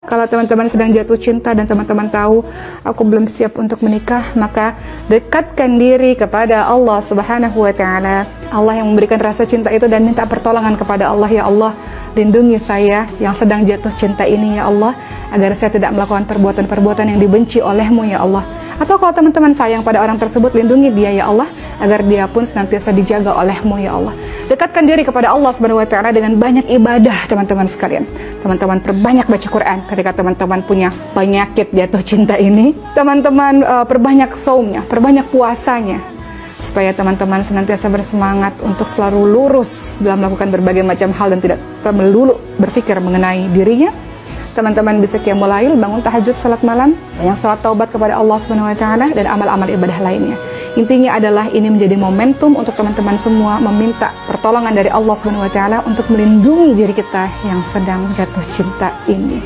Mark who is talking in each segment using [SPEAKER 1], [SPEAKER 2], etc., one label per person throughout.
[SPEAKER 1] Kalau teman-teman sedang jatuh cinta dan teman-teman tahu aku belum siap untuk menikah, maka dekatkan diri kepada Allah Subhanahu wa Ta'ala. Allah yang memberikan rasa cinta itu, dan minta pertolongan kepada Allah. Ya Allah, lindungi saya yang sedang jatuh cinta ini ya Allah, agar saya tidak melakukan perbuatan-perbuatan yang dibenci oleh-Mu ya Allah. Atau kalau teman-teman sayang pada orang tersebut, lindungi dia ya Allah, agar dia pun senantiasa dijaga oleh-Mu ya Allah. Dekatkan diri kepada Allah Subhanahu wa Ta'ala dengan banyak ibadah teman-teman sekalian. Teman-teman perbanyak baca Quran ketika teman-teman punya penyakit jatuh cinta ini. Teman-teman perbanyak saumnya, perbanyak puasanya, supaya teman-teman senantiasa bersemangat untuk selalu lurus dalam melakukan berbagai macam hal dan tidak melulu berpikir mengenai dirinya. Teman-teman bisa qiyamul lail, bangun tahajud, salat malam, banyak salat taubat kepada Allah Subhanahu wa Ta'ala, dan amal-amal ibadah lainnya. Intinya adalah ini menjadi momentum untuk teman-teman semua meminta pertolongan dari Allah Subhanahu wa Ta'ala untuk melindungi diri kita yang sedang jatuh cinta ini.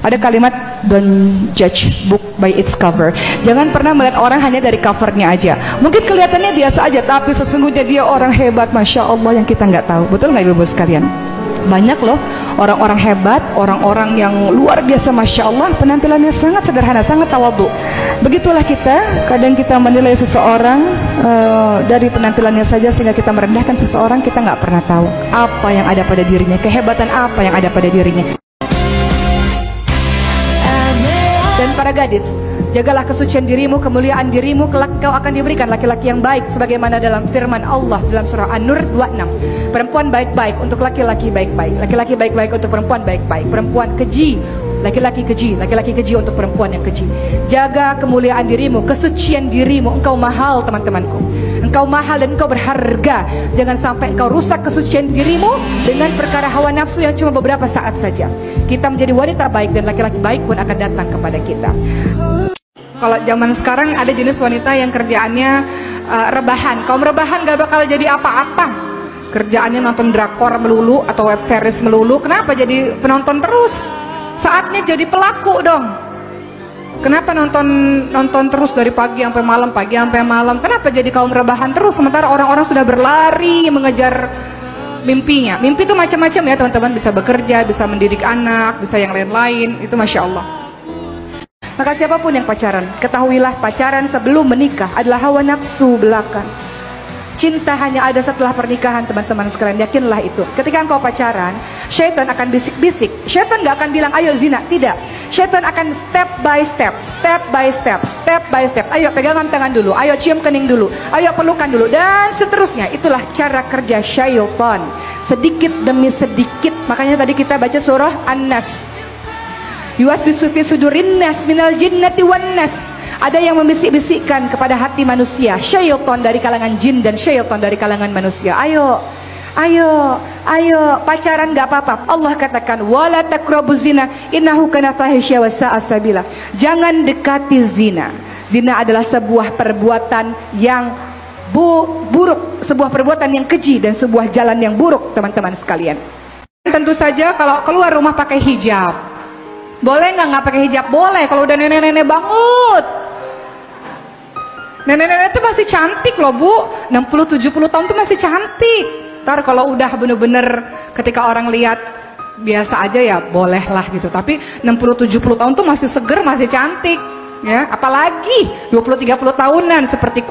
[SPEAKER 1] Ada kalimat, don't judge book by its cover. Jangan pernah melihat orang hanya dari covernya aja. Mungkin kelihatannya biasa aja, tapi sesungguhnya dia orang hebat, Masya Allah, yang kita nggak tahu. Betul nggak ibu-ibu sekalian? Banyak loh orang-orang hebat, orang-orang yang luar biasa, Masya Allah, penampilannya sangat sederhana, sangat tawadhu. Begitulah kita, kadang kita menilai seseorang dari penampilannya saja, sehingga kita merendahkan seseorang. Kita nggak pernah tahu apa yang ada pada dirinya, kehebatan apa yang ada pada dirinya. Dan para gadis, jagalah kesucian dirimu, kemuliaan dirimu, kelak kau akan diberikan laki-laki yang baik, sebagaimana dalam firman Allah dalam surah An-Nur 26. Perempuan baik-baik untuk laki-laki baik-baik, laki-laki baik-baik untuk perempuan baik-baik, perempuan keji, laki-laki keji, laki-laki keji untuk perempuan yang keji. Jaga kemuliaan dirimu, kesucian dirimu. Engkau mahal teman-temanku, engkau mahal dan engkau berharga. Jangan sampai engkau rusak kesucian dirimu dengan perkara hawa nafsu yang cuma beberapa saat saja. Kita menjadi wanita baik dan laki-laki baik pun akan datang kepada kita. Kalau zaman sekarang ada jenis wanita yang kerjaannya rebahan. Kaum rebahan gak bakal jadi apa-apa. Kerjaannya nonton drakor melulu atau web series melulu. Kenapa jadi penonton terus? Saatnya jadi pelaku dong. Kenapa nonton terus dari pagi sampai malam, pagi sampai malam? Kenapa jadi kaum rebahan terus sementara orang-orang sudah berlari mengejar mimpinya? Mimpi itu macam-macam ya teman-teman. Bisa bekerja, bisa mendidik anak, bisa yang lain-lain. Itu Masya Allah. Maka siapapun yang pacaran, ketahuilah pacaran sebelum menikah adalah hawa nafsu belaka. Cinta hanya ada setelah pernikahan teman-teman sekalian, yakinlah itu. Ketika engkau pacaran, syaitan akan bisik-bisik. Syaitan gak akan bilang ayo zina, tidak. Syaitan akan step by step, step by step, step by step. Ayo pegangan tangan dulu, ayo cium kening dulu, ayo pelukan dulu, dan seterusnya. Itulah cara kerja syaitan, sedikit demi sedikit. Makanya tadi kita baca surah An-Nas, yuwaswisu fi sudurin nas minal jinnati wan nas. Ada yang membisik-bisikkan kepada hati manusia, syaitan dari kalangan jin dan syaitan dari kalangan manusia. Ayo, ayo, ayo pacaran gak apa-apa. Allah katakan wala taqrabuz zina innahu kana fahisya wa sa'a sabila. Jangan dekati zina. Zina adalah sebuah perbuatan yang buruk, sebuah perbuatan yang keji dan sebuah jalan yang buruk teman-teman sekalian. Tentu saja kalau keluar rumah pakai hijab. Boleh nggak pakai hijab? Boleh kalau udah nenek-nenek banget. Nenek-nenek itu masih cantik loh bu, 60-70 tahun tuh masih cantik. Ntar kalau udah bener-bener ketika orang lihat biasa aja ya boleh lah gitu. Tapi 60-70 tahun tuh masih seger, masih cantik ya. Apalagi 20-30 tahunan seperti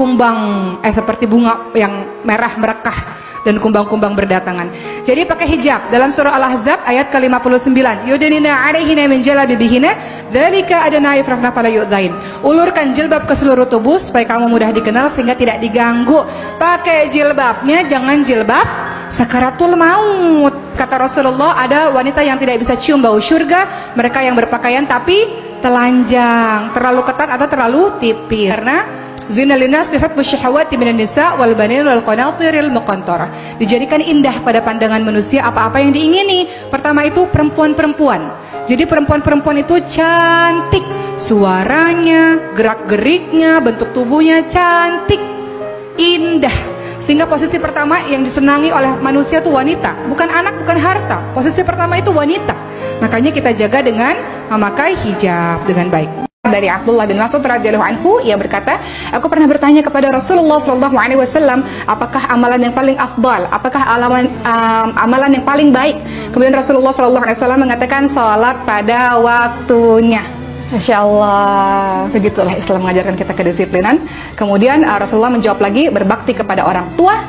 [SPEAKER 1] seperti bunga yang merah merekah dan kumbang-kumbang berdatangan. Jadi pakai hijab. Dalam surah Al-Ahzab ayat ke-59, yudnina 'alaihina min jalabibihina dzalika adna yafrahna fala yu'dzain. Ulurkan jilbab ke seluruh tubuh supaya kamu mudah dikenal sehingga tidak diganggu. Pakai jilbabnya jangan jilbab sakaratul maut. Kata Rasulullah, ada wanita yang tidak bisa cium bau surga, mereka yang berpakaian tapi telanjang, terlalu ketat atau terlalu tipis. Karena zina linas tuhibbu syahawati minan nisa wal banin wal qanatiril muqantarah. Dijadikan indah pada pandangan manusia apa-apa yang diingini. Pertama itu perempuan-perempuan. Jadi perempuan-perempuan itu cantik, suaranya, gerak-geriknya, bentuk tubuhnya cantik, indah. Sehingga posisi pertama yang disenangi oleh manusia itu wanita, bukan anak, bukan harta. Posisi pertama itu wanita. Makanya kita jaga dengan memakai hijab dengan baik. dari Abdullah bin Mas'ud radhiyallahu anhu, ia berkata, aku pernah bertanya kepada Rasulullah sallallahu alaihi wasallam, apakah amalan yang paling afdal, apakah amalan yang paling baik? Kemudian Rasulullah sallallahu alaihi wasallam mengatakan salat pada waktunya. Masya Allah, begitulah Islam mengajarkan kita kedisiplinan. Kemudian Rasulullah menjawab lagi, berbakti kepada orang tua,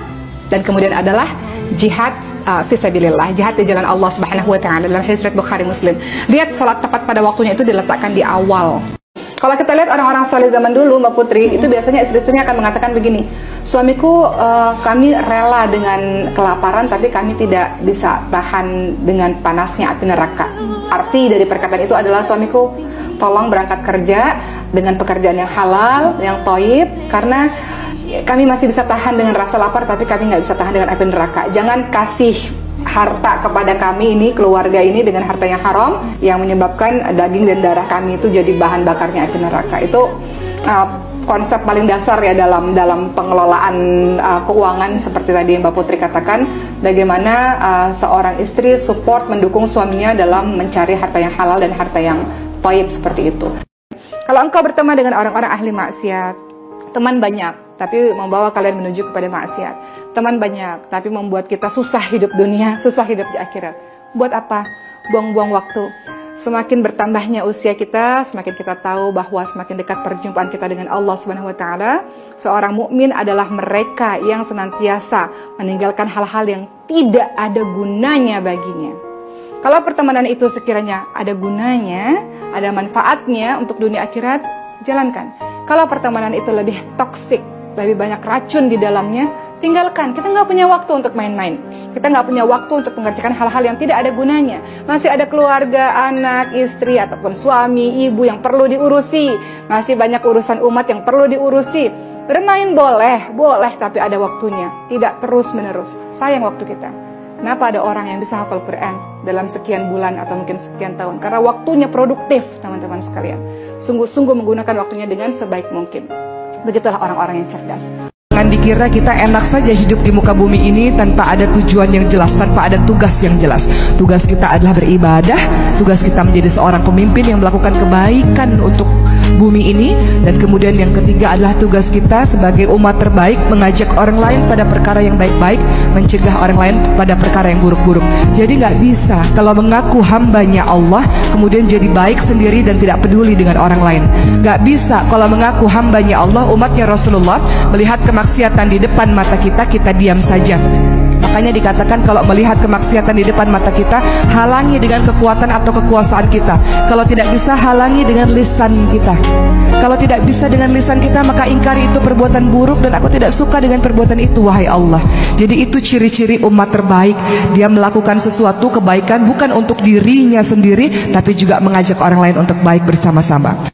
[SPEAKER 1] dan kemudian adalah jihad fisabilillah, jihad di jalan Allah Subhanahu wa taala, dalam hadis riwayat Bukhari Muslim. Lihat, salat tepat pada waktunya itu diletakkan di awal. Kalau kita lihat orang-orang soleh zaman dulu, Mbak Putri, itu biasanya istri-istrinya akan mengatakan begini, suamiku, kami rela dengan kelaparan, tapi kami tidak bisa tahan dengan panasnya api neraka. Arti dari perkataan itu adalah, suamiku, tolong berangkat kerja dengan pekerjaan yang halal, yang thayyib, karena kami masih bisa tahan dengan rasa lapar, tapi kami nggak bisa tahan dengan api neraka. Jangan kasih harta kepada kami ini, keluarga ini, dengan harta yang haram yang menyebabkan daging dan darah kami itu jadi bahan bakarnya api neraka. Itu konsep paling dasar ya dalam pengelolaan keuangan, seperti tadi Mbak Putri katakan, bagaimana seorang istri support, mendukung suaminya dalam mencari harta yang halal dan harta yang thayyib seperti itu. Kalau engkau berteman dengan orang-orang ahli maksiat, teman banyak tapi membawa kalian menuju kepada maksiat. Teman banyak tapi membuat kita susah hidup dunia, susah hidup di akhirat. Buat apa? Buang-buang waktu. Semakin bertambahnya usia kita, semakin kita tahu bahwa semakin dekat perjumpaan kita dengan Allah Subhanahu wa taala. Seorang mukmin adalah mereka yang senantiasa meninggalkan hal-hal yang tidak ada gunanya baginya. Kalau pertemanan itu sekiranya ada gunanya, ada manfaatnya untuk dunia akhirat, jalankan. Kalau pertemanan itu lebih toksik, lebih banyak racun di dalamnya, tinggalkan. Kita nggak punya waktu untuk main-main. Kita nggak punya waktu untuk mengerjakan hal-hal yang tidak ada gunanya. Masih ada keluarga, anak, istri, ataupun suami, ibu yang perlu diurusi. Masih banyak urusan umat yang perlu diurusi. Bermain boleh, tapi ada waktunya. Tidak terus-menerus. Sayang waktu kita. Kenapa ada orang yang bisa hafal Quran dalam sekian bulan atau mungkin sekian tahun? Karena waktunya produktif, teman-teman sekalian. Sungguh-sungguh menggunakan waktunya dengan sebaik mungkin. Begitulah orang-orang yang cerdas.
[SPEAKER 2] Jangan dikira kita enak saja hidup di muka bumi ini tanpa ada tujuan yang jelas, tanpa ada tugas yang jelas. Tugas kita adalah beribadah, tugas kita menjadi seorang pemimpin yang melakukan kebaikan untuk bumi ini, dan kemudian yang ketiga adalah tugas kita sebagai umat terbaik mengajak orang lain pada perkara yang baik-baik, mencegah orang lain pada perkara yang buruk-buruk. Jadi nggak bisa kalau mengaku hambanya Allah kemudian jadi baik sendiri dan tidak peduli dengan orang lain. Nggak bisa kalau mengaku hambanya Allah, umatnya Rasulullah, melihat kemaksiatan di depan mata kita, kita diam saja. Makanya dikatakan kalau melihat kemaksiatan di depan mata kita, halangi dengan kekuatan atau kekuasaan kita. Kalau tidak bisa, halangi dengan lisan kita. Kalau tidak bisa dengan lisan kita, maka ingkari itu perbuatan buruk, dan aku tidak suka dengan perbuatan itu, wahai Allah. Jadi itu ciri-ciri umat terbaik. Dia melakukan sesuatu kebaikan bukan untuk dirinya sendiri, tapi juga mengajak orang lain untuk baik bersama-sama.